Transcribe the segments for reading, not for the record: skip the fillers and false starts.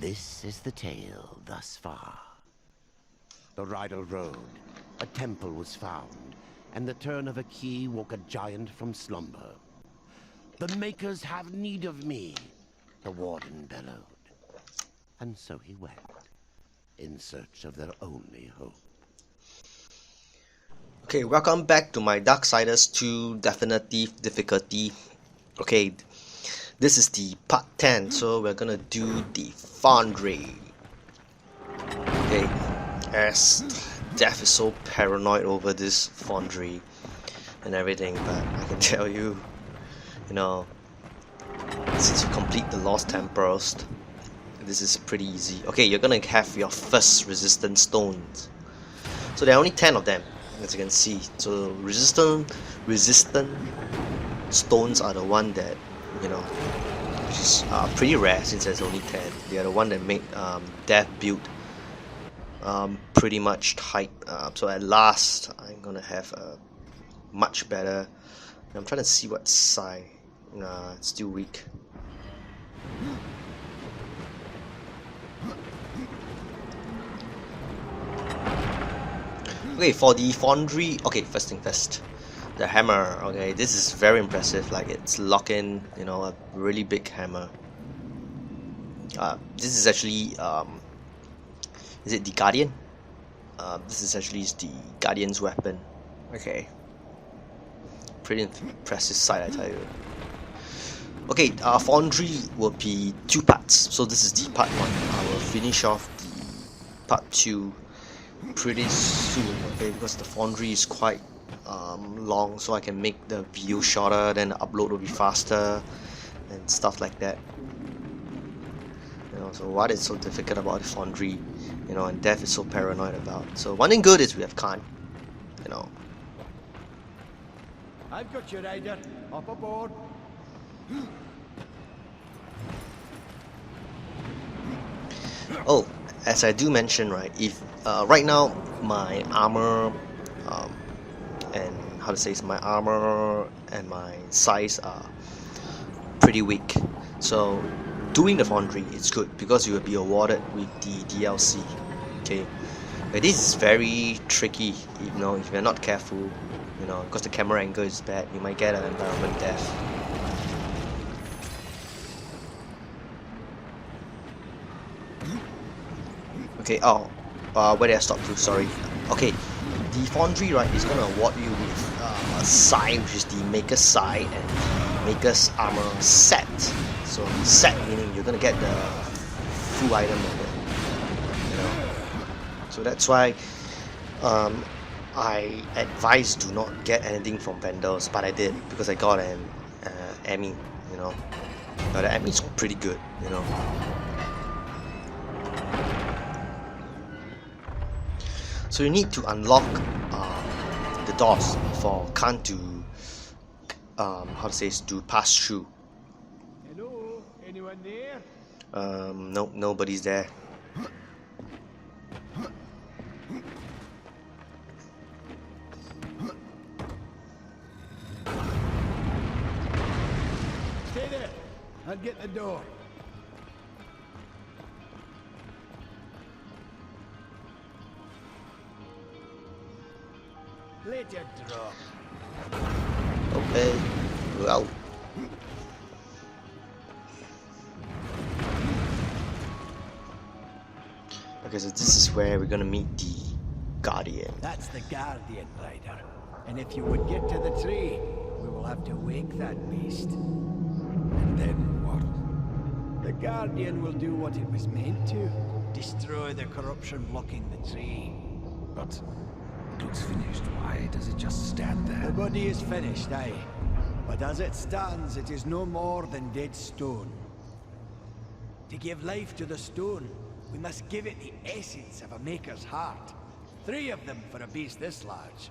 This is the tale thus far. The Rydal Road, a temple was found, and the turn of a key woke a giant from slumber. The Makers have need of me, the Warden bellowed. And so he went, in search of their only hope. Okay, welcome back to my Darksiders II Deathinitive Difficulty. Okay, this is the part 10, so we're gonna do the Foundry. Okay, as Death is so paranoid over this Foundry and everything, but I can tell you, you know, since you complete the Lost Temples, this is pretty easy. Okay, you're gonna have your first resistance stones. So there are only 10 of them, as you can see. So resistant stones are the one that, you know, which is pretty rare since there's only 10. They are the one that make Death build pretty much tight. So at last, I'm gonna have a much better. I'm trying to see what Scythe. Nah, it's still weak. Okay, for the Foundry, okay, first thing first, the hammer. Okay, this is very impressive. Like, it's locking, you know, a really big hammer. This is actually is it the Guardian? This is actually the Guardian's weapon. Okay, pretty impressive sight, I tell you. Okay, Foundry will be 2 parts. So this is the part 1. I will finish off the part 2 pretty soon, okay, because the Foundry is quite long, so I can make the video shorter, then the upload will be faster and stuff like that. You know, so what is so difficult about the Foundry, you know, and Death is so paranoid about. So one thing good is we have Khan, you know. I've got you, Ryder. Up aboard. Oh, as I do mention, right, if right now my armor and how to say, my armor and my size are pretty weak, so doing the Foundry is good because you will be awarded with the DLC. Okay, but this is very tricky, you know, if you're not careful, you know, because the camera angle is bad, you might get an environment death. Okay, where did I stop to? Sorry. Okay, the Foundry, right, is gonna award you with a Scythe, which is the Maker's Scythe, and the Maker's Armor set. So set meaning you're gonna get the full item of it, you know. So that's why I advise do not get anything from vendors, but I did because I got an Emmy, you know. But the Emmy is pretty good, you know. So you need to unlock the doors for Khan to how to say, to pass through. Hello, anyone there? No, nobody's there. Stay there. I'll get the door. Let it drop. Okay, well. Okay, so this is where we're gonna meet the Guardian. That's the Guardian, Ryder. And if you would get to the tree, we will have to wake that beast. And then what? The Guardian will do what it was meant to. Destroy the corruption blocking the tree. But it looks finished. Why does it just stand there? The body is finished, aye. But as it stands, it is no more than dead stone. To give life to the stone, we must give it the essence of a maker's heart. 3 of them for a beast this large.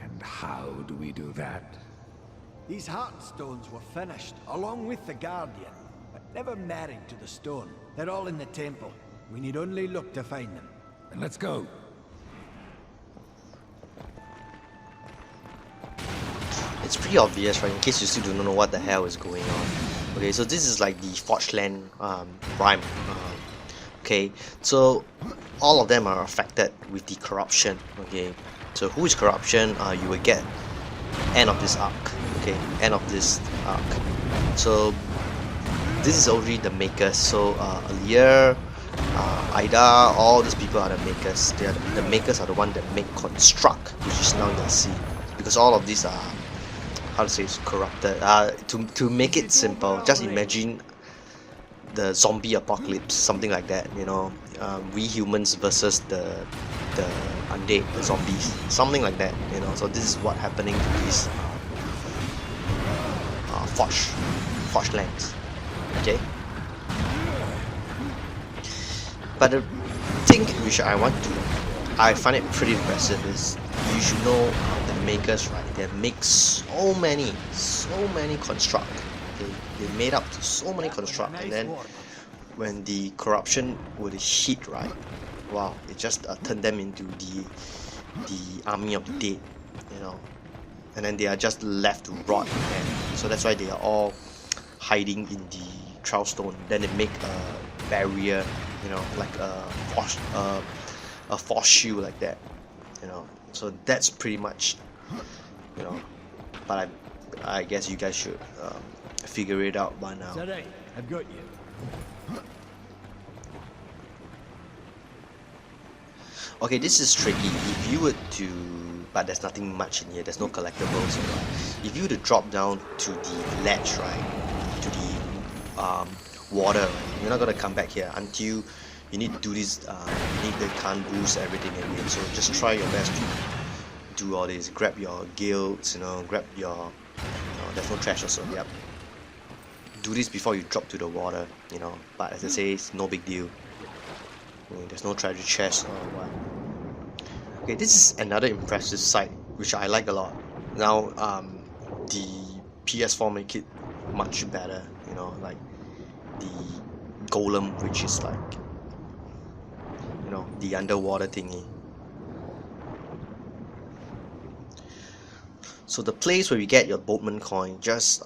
And how do we do that? These heart stones were finished, along with the Guardian, but never married to the stone. They're all in the temple. We need only look to find them. Then let's go. It's pretty obvious, right, in case you still don't know what the hell is going on. Okay, so this is like the Forge Land rhyme. Okay, so all of them are affected with the corruption. Okay, so who is corruption? You will get end of this arc. Okay, end of this arc. So this is already the makers. So Alia, Ida, all these people are the makers. They are the makers are the one that make construct, which is now you'll see, because all of these are, how to say, it's corrupted. To make it simple, just imagine the zombie apocalypse, something like that. You know, we humans versus the undead, the zombies, something like that. You know, so this is what happening to these forged lands. Okay. But the thing which I find it pretty impressive is, you should know the makers, right? They make so many construct. They made up so many construct, and then when the corruption would hit, right? Wow, it just turned them into the army of the dead, you know. And then they are just left to rot, and so that's why they are all hiding in the trial stone. Then they make a barrier, you know, like a force shield like that, you know. So that's pretty much, you know. But I guess you guys should figure it out by now. It's alright, I've got you. Okay, this is tricky. If you were to, but there's nothing much in here. There's no collectibles. Right? If you were to drop down to the ledge, right, to the water, right, you're not gonna come back here until you need to do this. You need to can't boost everything again. So just try your best to do all this. Grab your guilds, you know. Grab your, there's no trash also. Yep. Do this before you drop to the water, you know. But as I say, it's no big deal. There's no treasure chest or what. Okay, this is another impressive sight which I like a lot. Now the PS4 make it much better, you know, like the golem, which is like, you know, the underwater thingy. So the place where you get your Boatman coin, just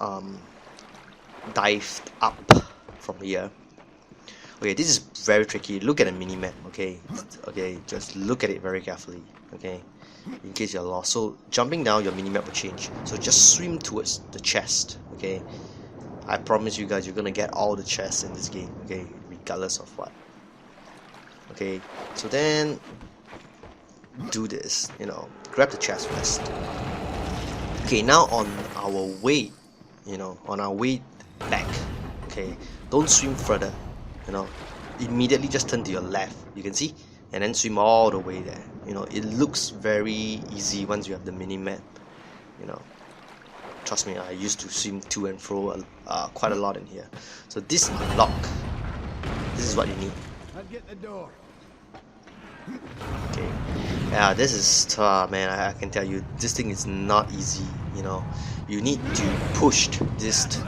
dive up from here. Okay, this is very tricky. Look at the minimap, okay? Okay, just look at it very carefully, okay? In case you're lost. So jumping down, your minimap will change. So just swim towards the chest, okay? I promise you guys, you're gonna get all the chests in this game, okay? Regardless of what. Okay, so then do this, you know, grab the chest first. Okay, now on our way, you know, on our way back, okay, don't swim further. You know, immediately just turn to your left, you can see, and then swim all the way there. You know, it looks very easy once you have the mini-map, you know. Trust me, I used to swim to and fro quite a lot in here. So this unlock, this is what you need. I'll get the door. Okay, yeah, this is, man, I can tell you, this thing is not easy, you know. You need to push this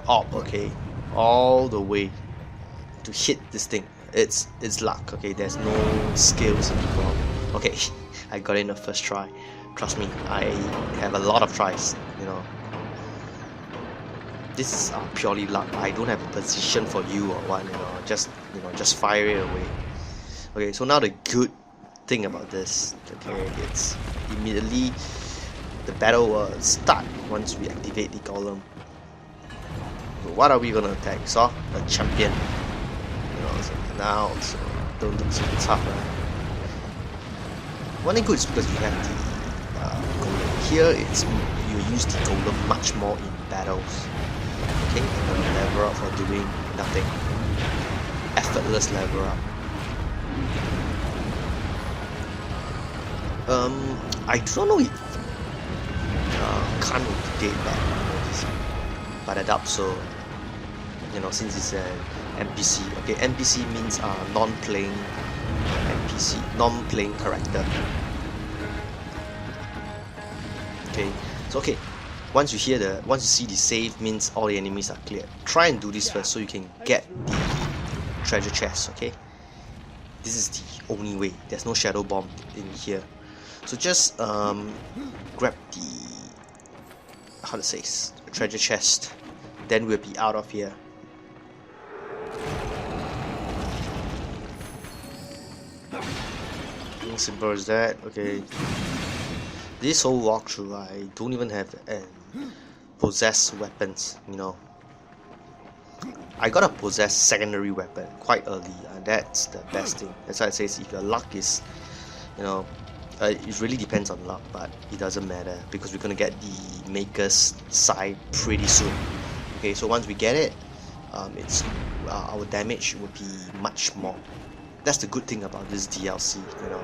up, okay, all the way to hit this thing. It's luck, okay. There's no skills involved. Okay, I got in the first try. Trust me, I have a lot of tries, you know. This is purely luck. I don't have a position for you or what, you know, just fire it away. Okay, so now the good thing about this, okay, it's immediately the battle will start once we activate the golem. So what are we gonna attack? So a champion, you know. So now, so don't look so tough, right? One thing good is because you have the golem here. It's you use the golem much more in battles. Okay, you're gonna level up for doing nothing. Effortless level up. I don't know if Khan will be dead back, but I doubt so. You know, since it's an NPC. Okay, NPC means non-playing NPC, non-playing character. Okay, so okay, once you see the save means all the enemies are cleared. Try and do this first so you can get the treasure chest. Okay, this is the only way. There's no shadow bomb in here. So just grab the treasure chest, then we'll be out of here. Simple as that. Okay. This whole walkthrough, I don't even have possess weapons, you know. I got a possess secondary weapon quite early, and that's the best thing. That's why I say if your luck is, you know, it really depends on luck, but it doesn't matter because we're gonna get the Maker's Scythe pretty soon. Okay, so once we get it, it's our damage will be much more. That's the good thing about this DLC, you know,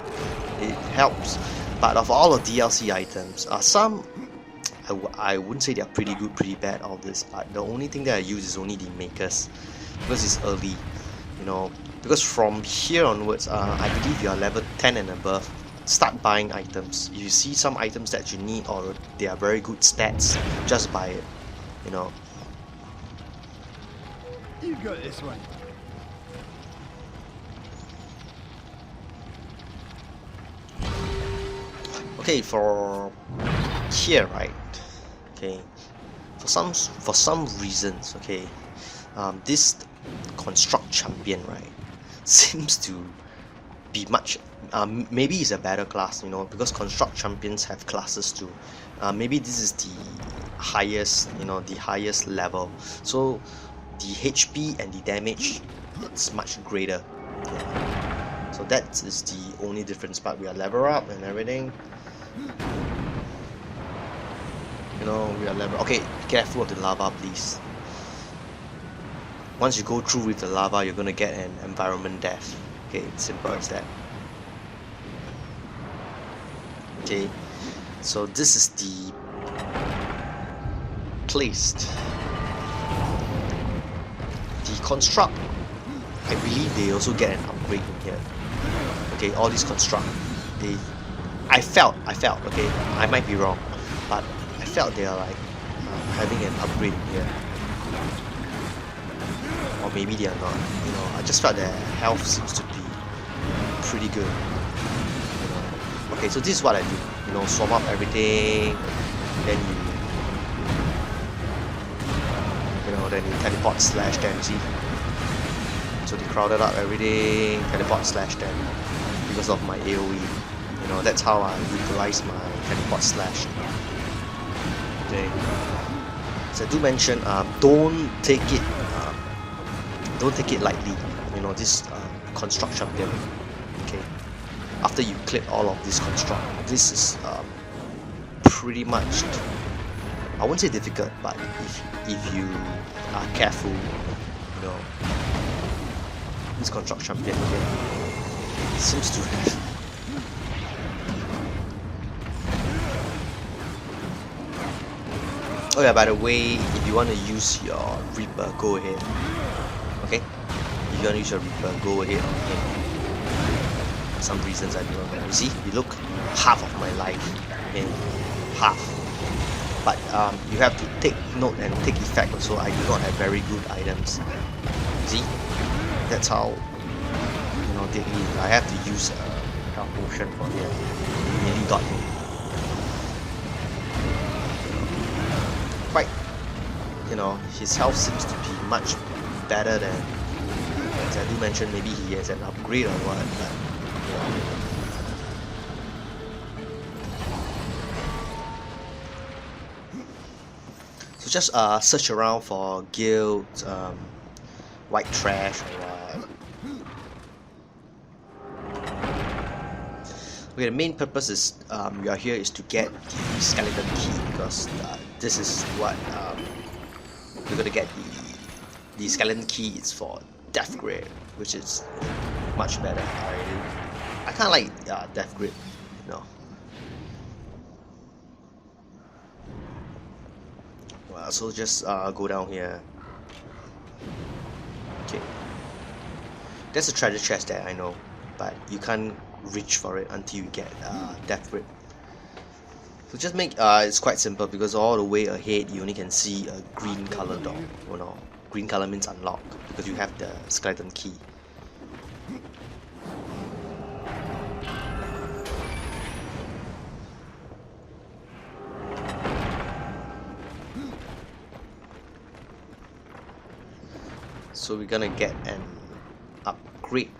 it helps. But of all the DLC items, some I wouldn't say they're pretty good, pretty bad, all this, but the only thing that I use is only the Makers, because it's early, you know, because from here onwards, I believe you are level 10 and above, start buying items. If you see some items that you need or they are very good stats, just buy it, you know. You got this one. Okay, for here, right? Okay, for some reasons, okay, this construct champion, right, seems to be much. Maybe it's a better class, you know, because construct champions have classes too. Maybe this is the highest, you know, the highest level. So the HP and the damage, it's much greater. Yeah. So that is the only difference. But we are level up and everything. You know, we are level. Okay, be careful of the lava, please. Once you go through with the lava, you're gonna get an environment death. Okay, simple as that. Okay, so this is the placed. The construct, I believe they also get an upgrade in here. Okay, all these construct, I felt, okay, I might be wrong, but I felt they are like having an upgrade in here. Or maybe they are not, you know, I just felt their health seems to be pretty good. You know. Okay, so this is what I do, you know, swap up everything, then then you teleport slash them, see? So they crowded up everything, teleport slash them because of my AoE. You know, that's how I utilize my teleport slash. Okay. So I do mention, don't take it lightly. You know, this construct champion. Okay. After you clip all of this construct, this is pretty much, I wouldn't say difficult, but if you are careful, you know, this construct champion again seems to have. Oh yeah, by the way, if you want to use your Reaper, go ahead. Okay? If you want to use your Reaper, go ahead. Okay. For some reasons I do not know. You see, you look, half of my life. Okay? Half. But you have to take note and take effect also. I do not have very good items. See? That's how, you know, I have to use a potion for it. It really got me. Quite, you know, his health seems to be much better than, as I do mention, maybe he has an upgrade or what, but, you know. So just search around for guild, white trash or what. Okay, the main purpose is we are here is to get the skeleton key, because this is what we're gonna get. The skeleton key is for DeathGrip, which is much better. I kind of like DeathGrip, you know. Well, so just go down here. Okay, there's a treasure chest there, I know, but you can't reach for it until you get DeathGrip. So just make it's quite simple, because all the way ahead you only can see a green color door. You know, green color means unlock, because you have the skeleton key. So we're gonna get an upgrade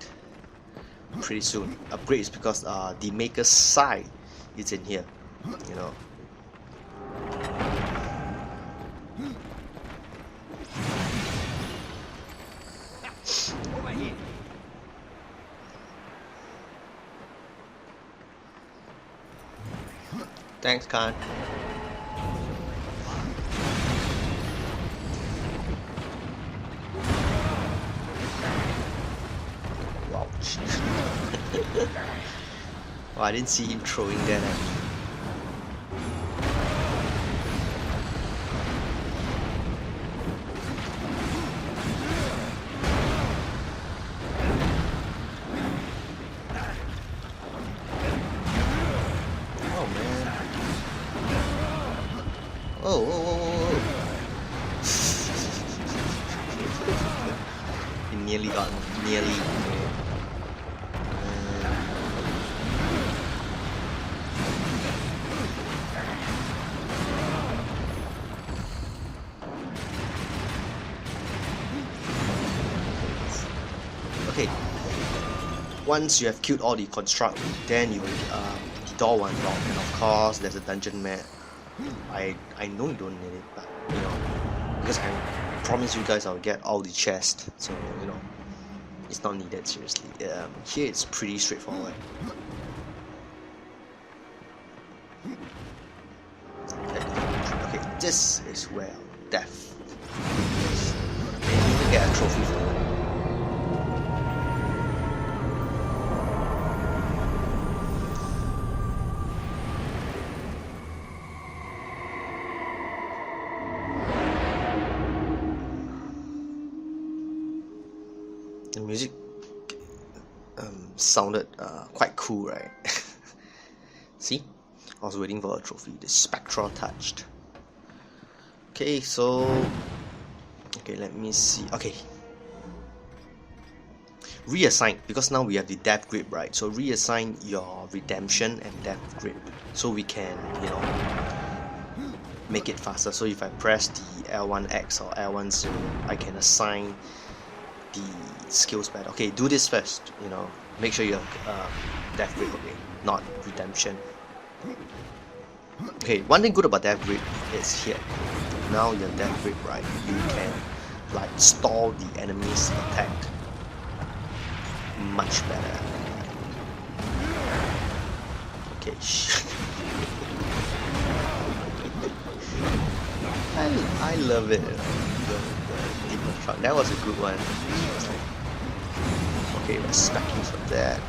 pretty soon. Upgrades because the maker's Scythe is in here, you know. Thanks, Khan. Wow. Oh, I didn't see him throwing that at me. He nearly got me. Nearly. Okay. Once you have killed all the construct, then you the door will unlock, and of course there's a dungeon map. I know you don't need it, but you know, because I promise you guys I'll get all the chests, so you know, it's not needed seriously. Here it's pretty straightforward. Okay, this is where death is. And you even get a trophy for it. The music sounded quite cool, right? See? I was waiting for a trophy. The Spectral Touched. Okay, so... Okay, let me see. Okay. Reassign, because now we have the DeathGrip, right? So reassign your Redemption and DeathGrip, so we can, you know, make it faster. So if I press the L1X or L10, I can assign the skills better. Okay, do this first, you know, make sure you have DeathGrip, okay, not Redemption. Okay, one thing good about DeathGrip is here. Now your DeathGrip, right, you can like stall the enemy's attack much better. Okay. I love it. That was a good one. Okay, respect you for that.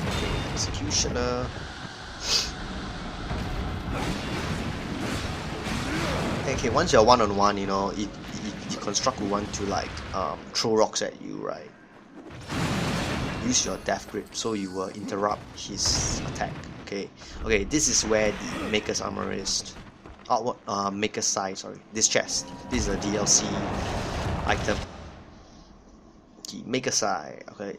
Okay, Executioner. Okay, once you're one-on-one, you know, the construct will want to like throw rocks at you, right? Use your DeathGrip so you will interrupt his attack. Okay, okay, this is where the Maker's Armor is. Oh, what? Maker's Scythe, sorry. This chest. This is a DLC item. The Maker's Scythe. Okay,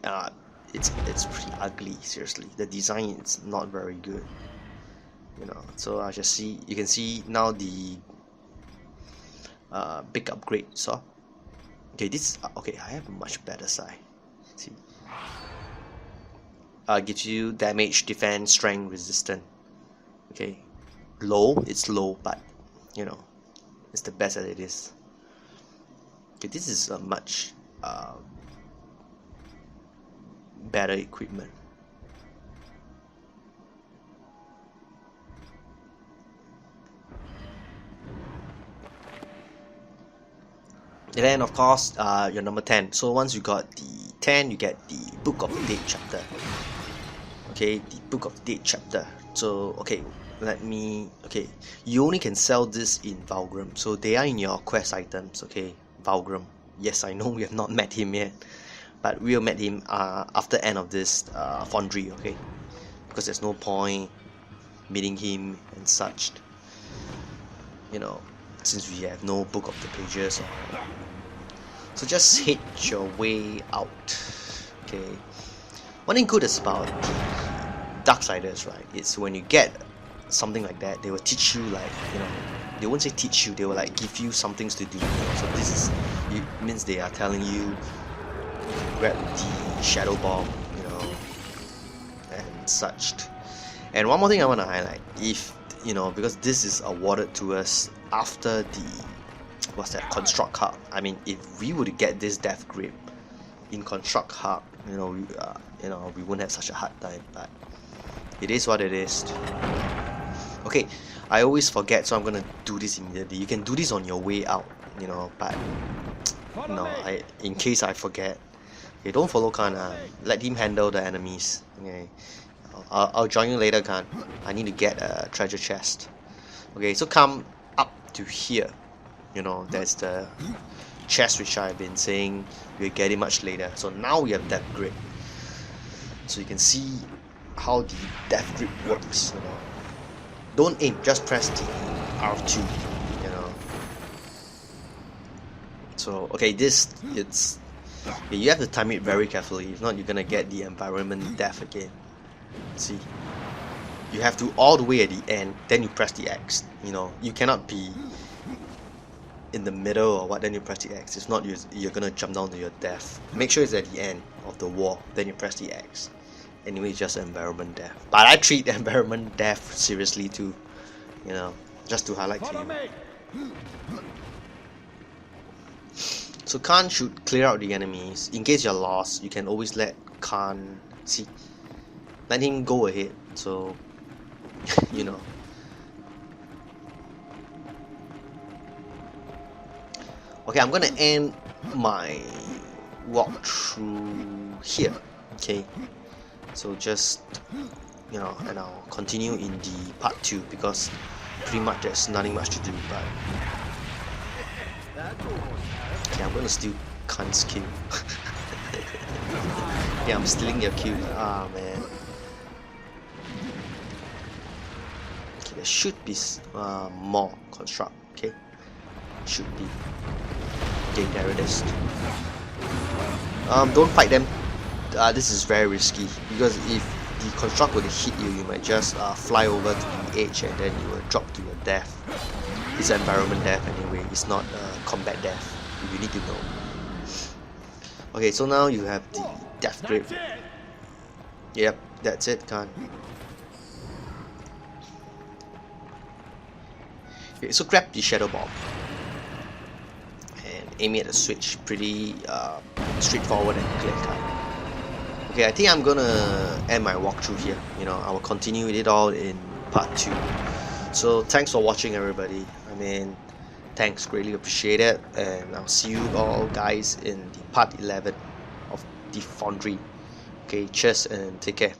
it's pretty ugly. Seriously, the design is not very good. You know, so I just see. You can see now the big upgrade. So, okay, this. Okay, I have a much better side. See. Gives you damage, defense, strength, resistance. Okay, low, it's low, but you know, it's the best that it is. Okay, this is a much better equipment. And then of course your number 10. So once you got the 10, you get the Book of the Dead chapter. Okay, the Book of the Dead chapter. So okay, let me, okay, you only can sell this in Valgrim, so they are in your quest items. Okay, Valgrim, yes, I know we have not met him yet, but we'll met him after end of this Foundry, okay, because there's no point meeting him and such, you know, since we have no Book of the Pages. So just hit your way out. Okay, one thing good is about the Darksiders, right, it's when you get something like that, they will teach you, like, you know, they won't say teach you, they will like give you some things to do, you know? So this is, it means they are telling you grab the Shadow Bomb, you know, and such. And one more thing I want to highlight, if you know, because this is awarded to us after the what's that, Construct Hub. I mean, if we were to get this DeathGrip in Construct Hub, you know, we wouldn't have such a hard time. But it is what it is. Okay, I always forget, so I'm gonna do this immediately. You can do this on your way out, you know, but you know, in case I forget, okay, don't follow Khan. Let him handle the enemies. Okay, I'll join you later, Khan. I need to get a treasure chest. Okay, so come up to here. You know, there's the chest which I've been saying we'll get it much later. So now we have DeathGrip. So you can see how the DeathGrip works. You know, don't aim, just press the R2. You know. So okay, you have to time it very carefully. If not, you're gonna get the environment death again. See, you have to all the way at the end, then you press the X. You know, you cannot be in the middle or what, then you press the X. If not, you're gonna jump down to your death. Make sure it's at the end of the wall, then you press the X. Anyway, it's just environment death. But I treat environment death seriously too. You know, just to highlight to you. So Khan should clear out the enemies. In case you're lost, you can always let Khan see. Let him go ahead. So you know. Okay, I'm gonna end my walkthrough here. Okay, so just, you know, and I'll continue in the part 2 because pretty much there's nothing much to do. But okay, I'm gonna steal Khan's kill. Yeah, I'm stealing your kill. Ah man. Okay, there should be more construct. Okay, should be. Okay, there it is. Don't fight them. This is very risky because if the construct were to hit you, you might just fly over to the edge and then you will drop to your death. It's environment death anyway. It's not combat death. You need to know. Okay, so now you have the DeathGrip. Yep, that's it, Khan. Okay, so grab the Shadow Bomb. Aim it at the switch, pretty straightforward and clear cut. Okay, I think I'm gonna end my walkthrough here. You know, I will continue with it all in part 2. So thanks for watching, everybody. I mean, thanks, greatly appreciate it, and I'll see you all guys in the part 11 of the Foundry. Okay, cheers and take care.